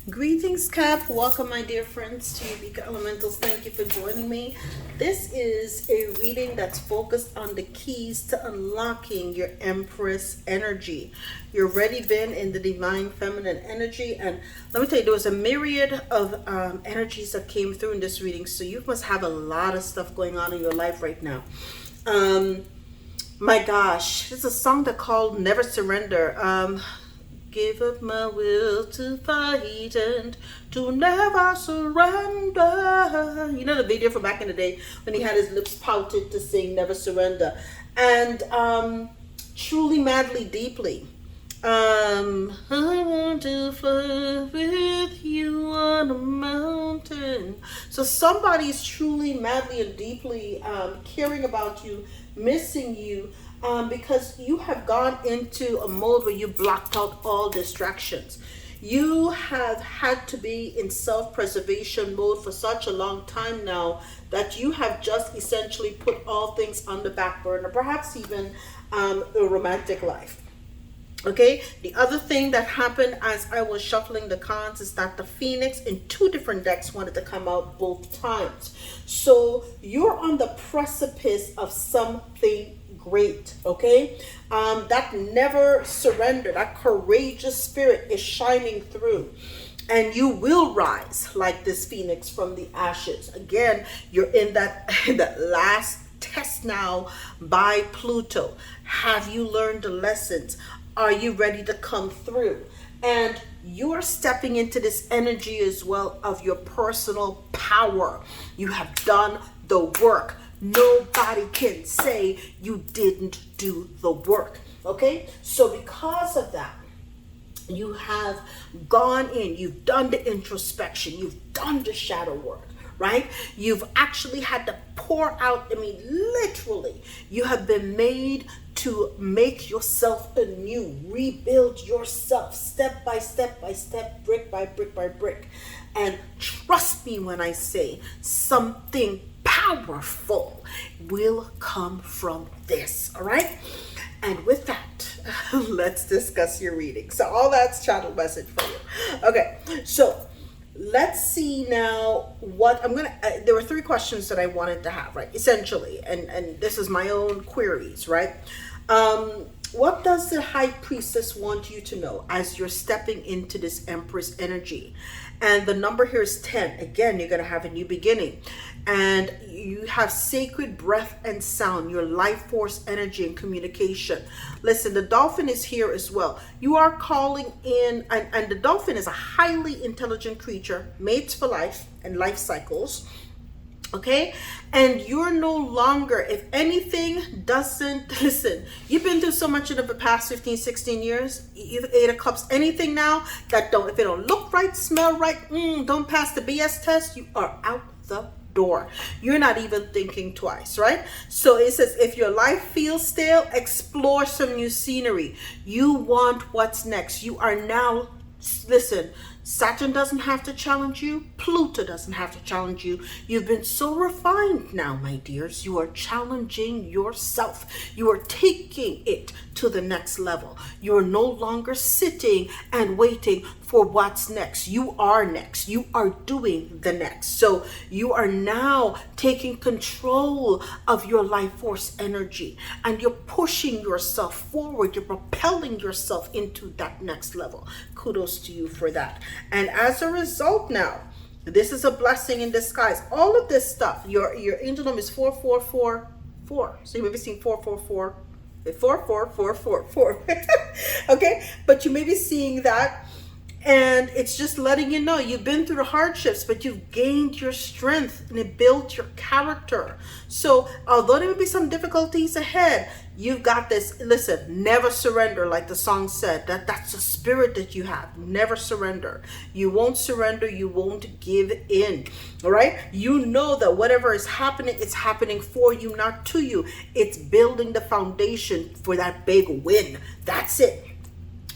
Greetings, Cap. Welcome, my dear friends, to Eureka Elementals. Thank you for joining me. This is a reading that's focused on the keys to unlocking your Empress energy. You've already been in the divine feminine energy, and let me tell you, there was a myriad of energies that came through in this reading, so you must have a lot of stuff going on in your life right now. My gosh, it's a song that called Never Surrender. Give up my will to fight and to never surrender. You know the video from back in the day when he had his lips pouted to sing Never Surrender. And Truly, Madly, Deeply. I want to fly with you on a mountain. So somebody's truly, madly, and deeply caring about you, missing you, because you have gone into a mode where you blocked out all distractions. You have had to be in self-preservation mode for such a long time now that you have just essentially put all things on the back burner, perhaps even the romantic life. Okay, the other thing that happened as I was shuffling the cards is that the Phoenix in two different decks wanted to come out both times. So you're on the precipice of something great, okay? That never surrender, that courageous spirit is shining through. And you will rise like this Phoenix from the ashes. Again, you're in that last test now by Pluto. Have you learned the lessons? Are you ready to come through? And you're stepping into this energy as well of your personal power. You have done the work. Nobody can say you didn't do the work. Okay? So because of that, you have gone in, you've done the introspection, you've done the shadow work, right? You've actually had to pour out, literally, you have been made to make yourself anew, rebuild yourself step by step by step, brick by brick by brick. And trust me when I say something powerful will come from this, all right? And with that, let's discuss your reading. So all that's channel message for you. Okay, so let's see now what I'm gonna there were three questions that I wanted to have, right, essentially, and this is my own queries, right? What does the High Priestess want you to know as you're stepping into this Empress energy? And the number here is 10. Again, you're going to have a new beginning. And you have sacred breath and sound, your life force energy and communication. Listen, the dolphin is here as well. You are calling in, and the dolphin is a highly intelligent creature, mates for life and life cycles. Okay, and you're no longer, if anything doesn't, listen, you've been through so much in the past 15, 16 years, you've 8 of cups, anything now that don't, if it don't look right, smell right, don't pass the BS test, you are out the door. You're not even thinking twice, right? So it says, if your life feels stale, explore some new scenery. You want what's next. You are now, listen, Saturn doesn't have to challenge you. Pluto doesn't have to challenge you. You've been so refined now, my dears. You are challenging yourself. You are taking it to the next level. You are no longer sitting and waiting for what's next. You are next. You are doing the next. So you are now taking control of your life force energy, and you're pushing yourself forward. You're propelling yourself into that next level. Kudos to you for that. And as a result now, this is a blessing in disguise. All of this stuff, your angel number is 4444. So you may be seeing 444, 4444. Okay, but you may be seeing that, and it's just letting you know you've been through the hardships, but you've gained your strength and it built your character. So although there may be some difficulties ahead, you've got this. Listen, never surrender, like the song said. That's the spirit that you have. Never surrender. You won't surrender. You won't give in. All right? You know that whatever is happening, it's happening for you, not to you. It's building the foundation for that big win. That's it.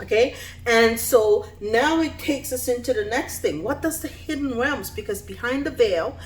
Okay, and so now it takes us into the next thing. What does the hidden realms? Because behind the veil,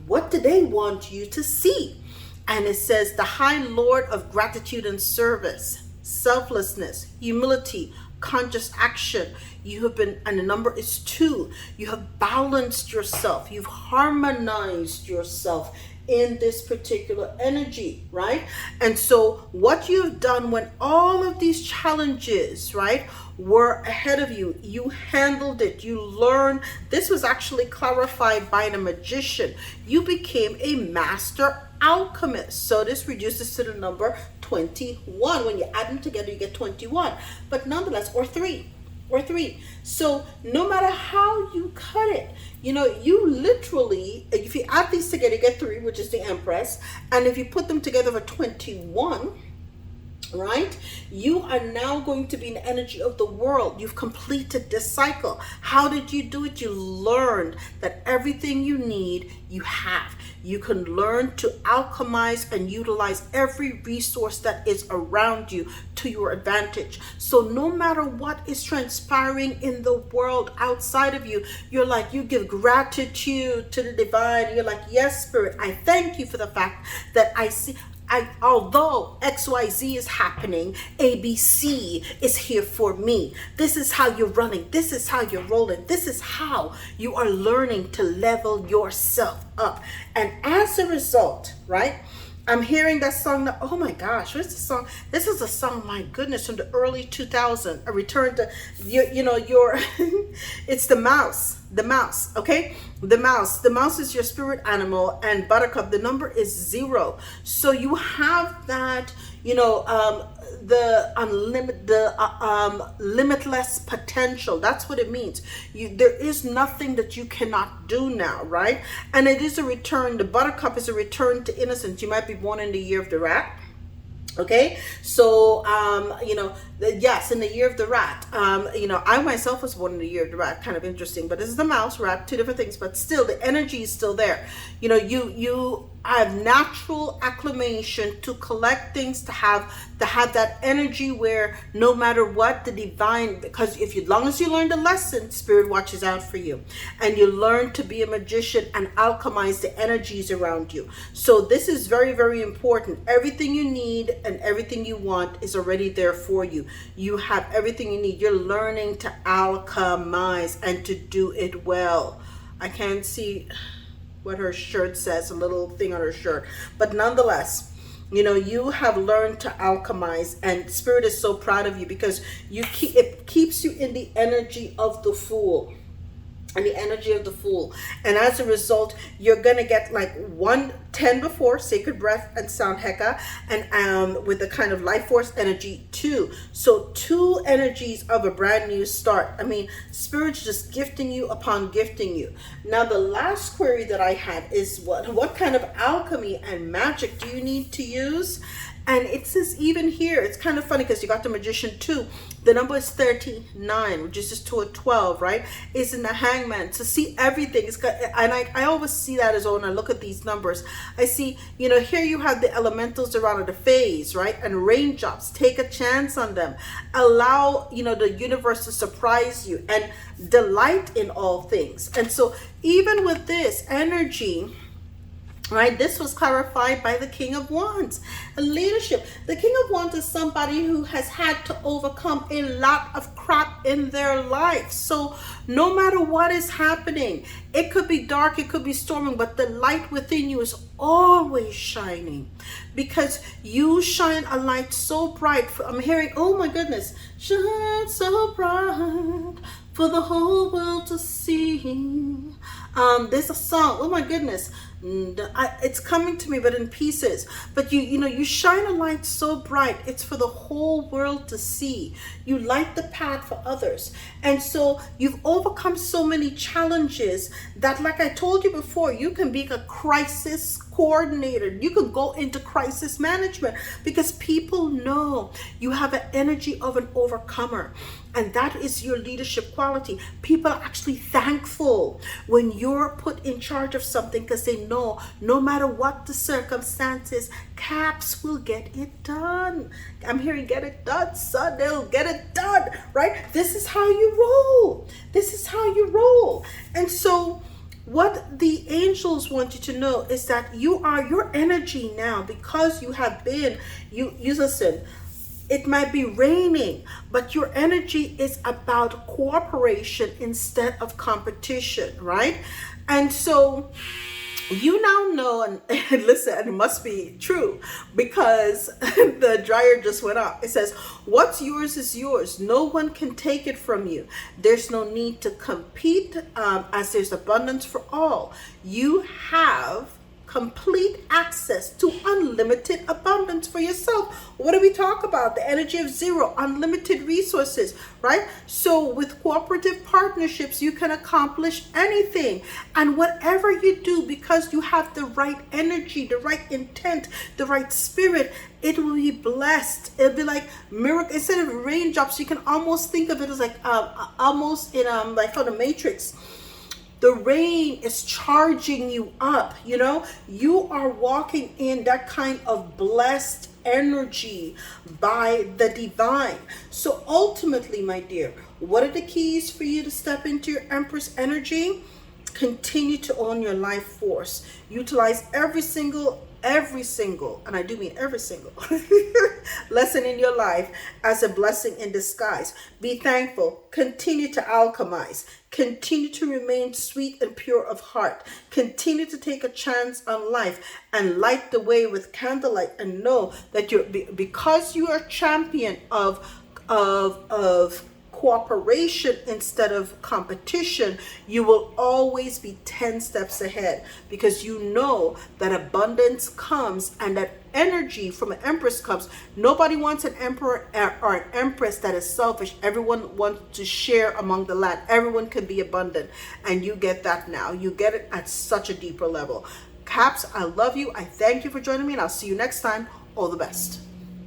what do they want you to see? And it says the High Lord of gratitude and service, selflessness, humility, conscious action. You have been, and the number is 2. You have balanced yourself. You've harmonized yourself in this particular energy, right? And so what you've done when all of these challenges, right, were ahead of you, you handled it, you learned. This was actually clarified by the magician. You became a master alchemist. So this reduces to the number 21. When you add them together, you get 21. But nonetheless, or 3. So no matter how you cut it, you literally, if you add these together, you get 3, which is the Empress. And if you put them together for 21, right, you are now going to be in the energy of the world. You've completed this cycle. How did you do it? You learned that everything you need, you have. You can learn to alchemize and utilize every resource that is around you to your advantage. So no matter what is transpiring in the world outside of you, you give gratitude to the divine. You're like, yes, Spirit, I thank you for the fact that I see. Although XYZ is happening, ABC is here for me. This is how you're running. This is how you're rolling. This is how you are learning to level yourself up. And as a result, right, I'm hearing that song now. Oh my gosh, what's the song? This is a song, my goodness, from the early 2000s. A return to your it's the mouse, okay? The mouse is your spirit animal, and Buttercup, the number is 0. So you have that, limitless potential. That's what it means. There is nothing that you cannot do now, right? And it is a return. The Buttercup is a return to innocence. You might be born in the year of the rat. Okay, so yes, in the year of the rat. I myself was born in the year of the rat. Kind of interesting, but this is the mouse, rat, 2 different things, but still the energy is still there. You have natural acclimation to collect things, to have that energy where no matter what, the divine, because as long as you learn the lesson, Spirit watches out for you, and you learn to be a magician and alchemize the energies around you. So this is very, very important. Everything you need and everything you want is already there for you. You have everything you need. You're learning to alchemize and to do it well. I can't see what her shirt says, a little thing on her shirt, but nonetheless, you have learned to alchemize, and Spirit is so proud of you because it keeps you in the energy of the Fool. And the energy of the Fool. And as a result, you're going to get like 10 before, sacred breath and sound heka, and with the kind of life force energy 2. So 2 energies of a brand new start. I mean, Spirit's just gifting you upon gifting you. Now, the last query that I had is what kind of alchemy and magic do you need to use? And it says even here, it's kind of funny because you got the Magician 2. The number is 39, which is just to a 12, right? It's in the Hangman. So see everything. It's got, and I always see that as well when I look at these numbers. I see, here you have the elementals around the phase, right? And raindrops. Take a chance on them. Allow, the universe to surprise you and delight in all things. And so even with this energy, right, this was clarified by the King of Wands. Leadership. The King of Wands is somebody who has had to overcome a lot of crap in their life. So no matter what is happening, it could be dark, it could be storming, but the light within you is always shining because you shine a light so bright. I'm hearing, oh my goodness, shine so bright for the whole world to see. There's a song, oh my goodness, it's coming to me, but in pieces. But you shine a light so bright, it's for the whole world to see. You light the path for others. And so you've overcome so many challenges that, like I told you before, you can be a crisis coordinator. You can go into crisis management because people know you have an energy of an overcomer. And that is your leadership quality. People are actually thankful when you're put in charge of something because they know no matter what the circumstances, Caps will get it done. I'm hearing get it done, son. They'll get it done, right? This is how you roll. This is how you roll. And so what the angels want you to know is that you are your energy now because you have been, you listen, It might be raining, but your energy is about cooperation instead of competition, right? And so you now know, and listen, it must be true because the dryer just went up. It says, what's yours is yours. No one can take it from you. There's no need to compete, as there's abundance for all. You have complete access to unlimited abundance for yourself. What do we talk about? The energy of zero, unlimited resources, right? So with cooperative partnerships, you can accomplish anything. And whatever you do, because you have the right energy, the right intent, the right spirit, it will be blessed. It'll be like miracle. Instead of raindrops, you can almost think of it as like almost in like from the Matrix. The rain is charging you up, you know? You are walking in that kind of blessed energy by the divine. So ultimately, my dear, what are the keys for you to step into your Empress energy? Continue to own your life force. Utilize every single, and I do mean every single lesson in your life as a blessing in disguise. Be thankful. Continue to alchemize. Continue to remain sweet and pure of heart. Continue to take a chance on life and light the way with candlelight, and know that because you are a champion of cooperation instead of competition, you will always be 10 steps ahead, because you know that abundance comes and that energy from an Empress comes. Nobody wants an emperor or an Empress that is selfish. Everyone wants to share among the land. Everyone can be abundant, and you get that now. You get it at such a deeper level. Caps, I love you. I thank you for joining me, and I'll see you next time. All the best.